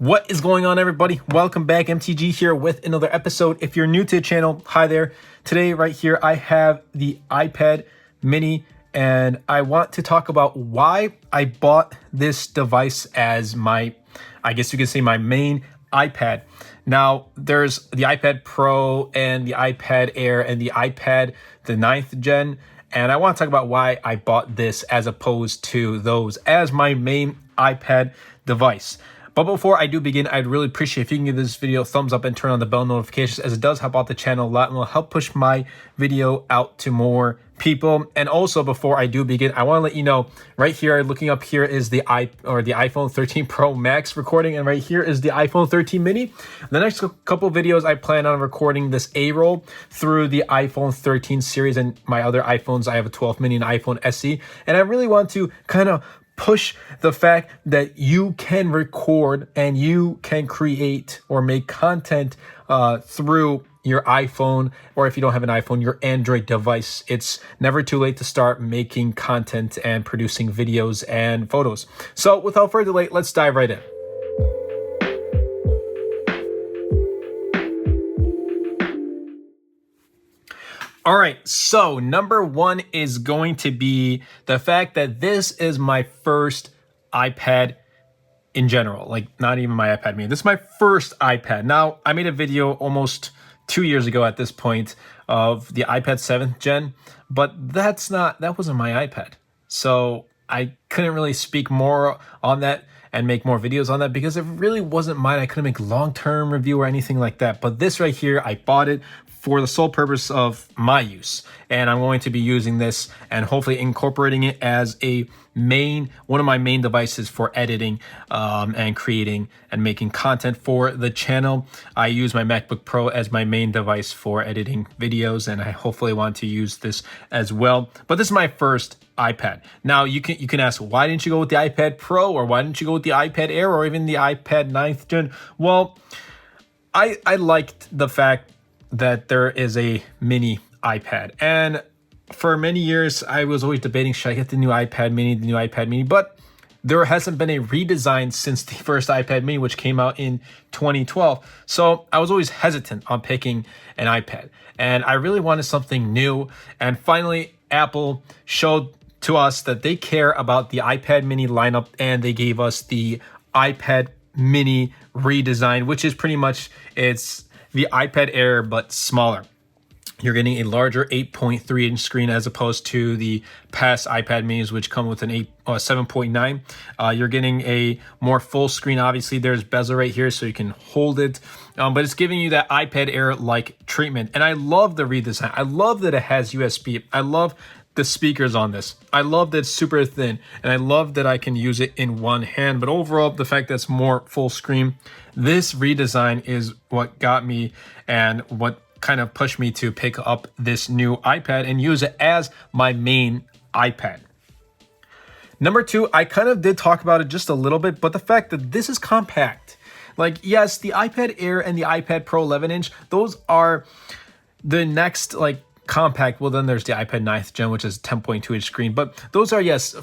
What is going on, everybody? Welcome back. MTG here with another episode. If you're new to the channel, hi there. Today right here I have the iPad mini and I want to talk about why I bought this device as my, I guess you could say, my main iPad. Now there's the iPad Pro and the iPad Air and the iPad the 9th gen, and I want to talk about why I bought this as opposed to those as my main iPad device. But before I do begin, I'd really appreciate if you can give this video a thumbs up and turn on the bell notifications, as it does help out the channel a lot and will help push my video out to more people. And also, before I do begin, I want to let you know, right here, looking up here is the iPhone 13 Pro Max recording, and right here is the iPhone 13 mini. The next couple videos, I plan on recording this A-roll through the iPhone 13 series and my other iPhones. I have a 12 mini and iPhone SE, and I really want to kind of push the fact that you can record and you can create or make content through your iPhone, or if you don't have an iPhone, your Android device. It's never too late to start making content and producing videos and photos. So without further delay, let's dive right in. All right, so number one is going to be the fact that this is my first iPad in general, like not even my iPad mini. This is my first iPad. Now, I made a video almost 2 years ago at this point of the iPad 7th gen, but that wasn't my iPad. So I couldn't really speak more on that and make more videos on that because it really wasn't mine. I couldn't make long-term review or anything like that. But this right here, I bought it for the sole purpose of my use, and I'm going to be using this and hopefully incorporating it as one of my main devices for editing and creating and making content for the channel. I use my MacBook Pro as my main device for editing videos, and I hopefully want to use this as well. But this is my first iPad. Now you can ask, why didn't you go with the iPad Pro, or why didn't you go with the iPad Air, or even the iPad 9th gen? Well, I liked the fact that there is a mini iPad, and for many years I was always debating, should I get the new iPad mini, but there hasn't been a redesign since the first iPad mini, which came out in 2012. So I was always hesitant on picking an iPad, and I really wanted something new. And finally, Apple showed to us that they care about the iPad mini lineup, and they gave us the iPad mini redesign, which is pretty much, it's the iPad Air but smaller. You're getting a larger 8.3 inch screen as opposed to the past iPad minis, which come with an 7.9. You're getting a more full screen. Obviously, there's bezel right here, so you can hold it. But it's giving you that iPad Air-like treatment. And I love the redesign. I love that it has USB. I love the speakers on this. I love that it's super thin, and I love that I can use it in one hand. But overall, the fact that it's more full screen, this redesign is what got me and what kind of pushed me to pick up this new iPad and use it as my main iPad. Number two, I kind of did talk about it just a little bit, but the fact that this is compact. Like, yes, the iPad Air and the iPad Pro 11 inch, those are the next, like, compact. Well, then there's the iPad 9th gen, which is 10.2 inch screen, but those are, yes,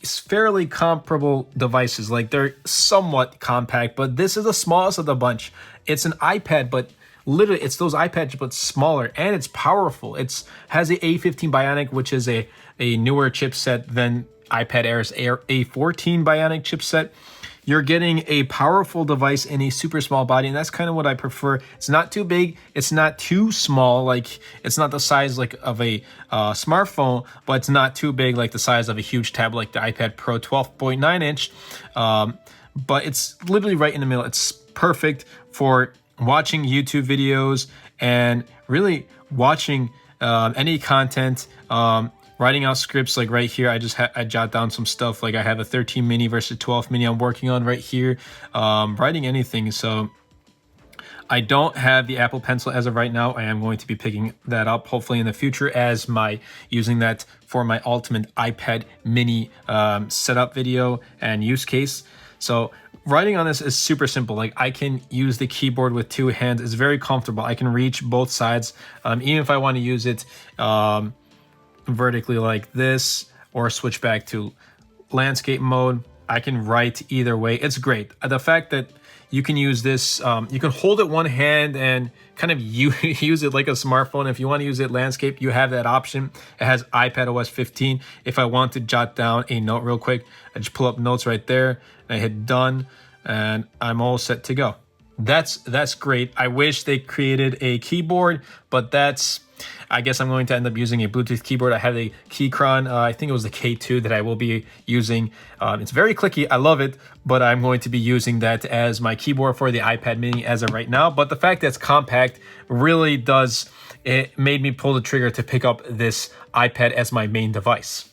fairly comparable devices. Like, they're somewhat compact, but this is the smallest of the bunch. It's an iPad, but literally it's those iPads but smaller, and it's powerful. It's has a A15 Bionic, which is a newer chipset than iPad Air's A14 Bionic chipset. You're getting a powerful device in a super small body, and that's kind of what I prefer. It's not too big, it's not too small, like it's not the size like of a smartphone, but it's not too big like the size of a huge tablet like the iPad Pro 12.9 inch. But it's literally right in the middle. It's perfect for watching YouTube videos and really watching any content, writing out scripts. Like right here, I jot down some stuff. Like I have a 13 mini versus 12 mini I'm working on right here, writing anything. So I don't have the Apple Pencil as of right now. I am going to be picking that up hopefully in the future as using that for my ultimate iPad mini setup video and use case. So writing on this is super simple. Like I can use the keyboard with two hands. It's very comfortable. I can reach both sides. Even if I want to use it vertically like this, or switch back to landscape mode, I can write either way. It's great. The fact that you can use this, you can hold it one hand and kind of use it like a smartphone. If you want to use it landscape, you have that option. It has iPad OS 15. If I want to jot down a note real quick, I just pull up notes right there. I hit done, and I'm all set to go. That's great. I wish they created a keyboard, but I guess I'm going to end up using a Bluetooth keyboard. I have a Keychron, I think it was the K2 that I will be using. It's very clicky. I love it, but I'm going to be using that as my keyboard for the iPad mini as of right now. But the fact that it's compact really it made me pull the trigger to pick up this iPad as my main device.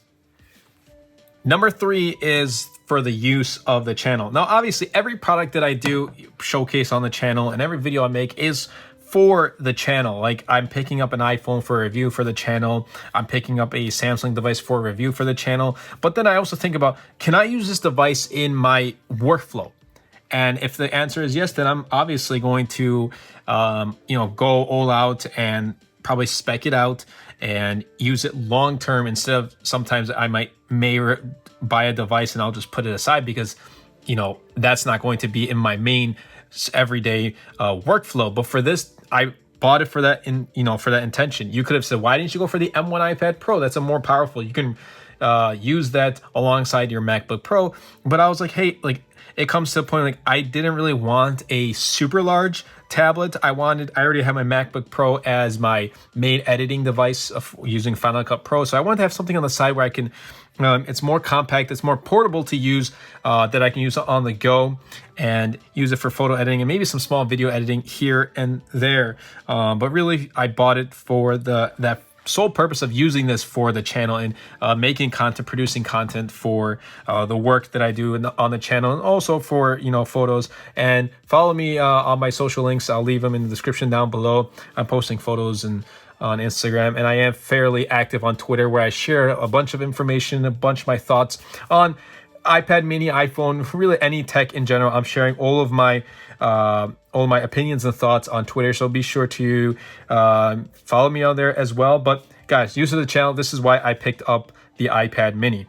Number 3 is for the use of the channel. Now, obviously, every product that I do showcase on the channel and every video I make is for the channel. Like, I'm picking up an iPhone for a review for the channel. I'm picking up a Samsung device for a review for the channel. But then I also think about, can I use this device in my workflow? And if the answer is yes, then I'm obviously going to, go all out and probably spec it out and use it long term instead of sometimes I may buy a device and I'll just put it aside because, that's not going to be in my main everyday workflow. But for this, I bought it for that for that intention. You could have said, why didn't you go for the M1 iPad Pro? That's a more powerful. You can use that alongside your MacBook Pro. But I was like, hey, it comes to a point I didn't really want a super large tablet. I already have my MacBook Pro as my main editing device of using Final Cut Pro. So I wanted to have something on the side where I can, it's more compact, it's more portable to use, that I can use on the go and use it for photo editing and maybe some small video editing here and there. But really, I bought it for that sole purpose of using this for the channel and making content, producing content for the work that I do on the channel, and also for photos. And follow me on my social links. I'll leave them in the description down below. I'm posting photos on Instagram, and I am fairly active on Twitter, where I share a bunch of information, a bunch of my thoughts on iPad mini, iPhone, really any tech in general. I'm sharing all of my opinions and thoughts on Twitter, so be sure to follow me on there as well. But guys, use of the channel, this is why I picked up the iPad mini.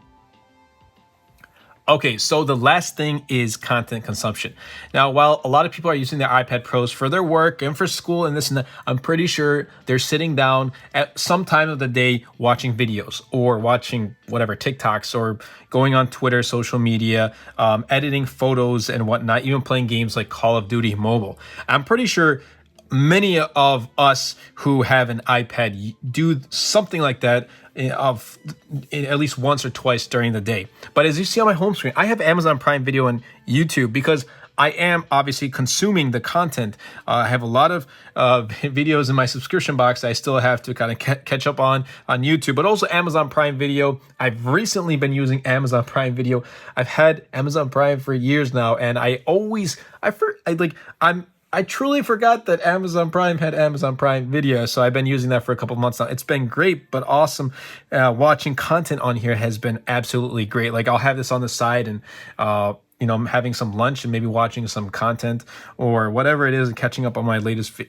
Okay, so the last thing is content consumption. Now, while a lot of people are using their iPad Pros for their work and for school and this and that, I'm pretty sure they're sitting down at some time of the day watching videos or watching whatever TikToks or going on Twitter, social media, editing photos and whatnot, even playing games like Call of Duty Mobile. I'm pretty sure many of us who have an iPad do something like that at least once or twice during the day. But as you see on my home screen, I have Amazon Prime Video and YouTube because I am obviously consuming the content. I have a lot of videos in my subscription box that I still have to kind of catch up on YouTube, but also Amazon Prime Video. I've recently been using Amazon Prime Video. I've had Amazon Prime for years now, and I truly forgot that Amazon Prime had Amazon Prime Video, so I've been using that for a couple months now. It's been great, but awesome. Watching content on here has been absolutely great. I'll have this on the side and, I'm having some lunch and maybe watching some content or whatever it is, and catching up on my latest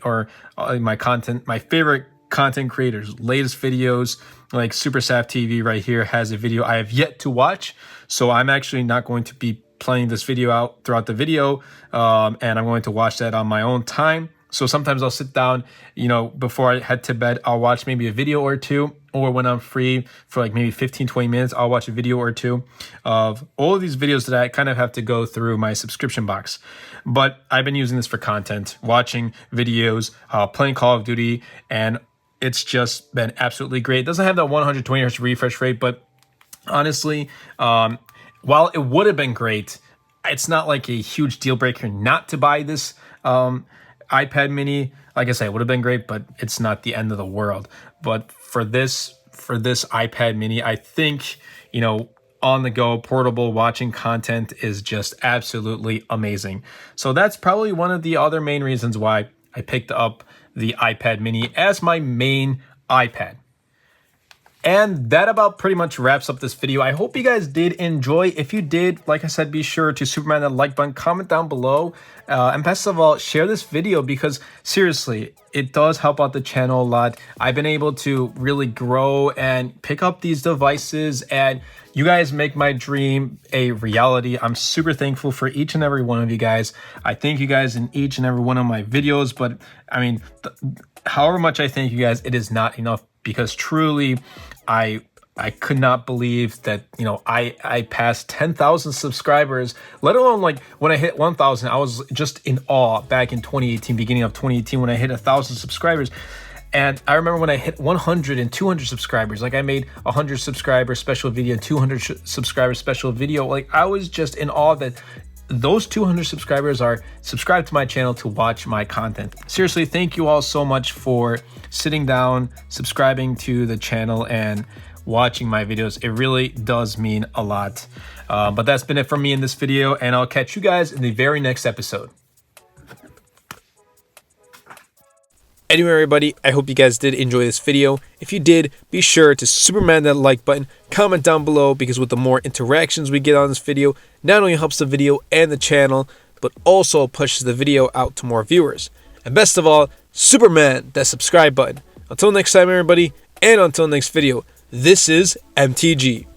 my favorite content creators' latest videos. Like Super Sap TV right here has a video I have yet to watch, so I'm actually not going to be playing this video out throughout the video, and I'm going to watch that on my own time. So sometimes I'll sit down, before I head to bed, I'll watch maybe a video or two, or when I'm free for maybe 15-20 minutes, I'll watch a video or two of all of these videos that I kind of have to go through my subscription box. But I've been using this for content, watching videos, playing Call of Duty, and it's just been absolutely great. It doesn't have that 120 Hz refresh rate, but honestly, while it would have been great, it's not like a huge deal breaker not to buy this iPad mini. Like I said, it would have been great, but it's not the end of the world. But for this iPad mini, I think, on the go, portable, watching content is just absolutely amazing. So that's probably one of the other main reasons why I picked up the iPad mini as my main iPad. And that about pretty much wraps up this video. I hope you guys did enjoy. If you did, like I said, be sure to Superman that like button, comment down below, and best of all, share this video because seriously, it does help out the channel a lot. I've been able to really grow and pick up these devices, and you guys make my dream a reality. I'm super thankful for each and every one of you guys. I thank you guys in each and every one of my videos, but I mean, however much I thank you guys, it is not enough because truly, I could not believe that, you know, I passed 10,000 subscribers, let alone like when I hit 1,000, I was just in awe back in 2018, beginning of 2018, when I hit 1,000 subscribers. And I remember when I hit 100 and 200 subscribers, like I made 100 subscriber special video, 200 subscriber special video. Like I was just in awe that those 200 subscribers are subscribed to my channel to watch my content. Seriously, thank you all so much for sitting down, subscribing to the channel, and watching my videos. It really does mean a lot. But that's been it from me in this video, and I'll catch you guys in the very next episode. Anyway, everybody, I hope you guys did enjoy this video. If you did, be sure to Superman that like button, comment down below, because with the more interactions we get on this video, not only helps the video and the channel, but also pushes the video out to more viewers. And best of all, Superman that subscribe button. Until next time, everybody, and until next video, this is MTG.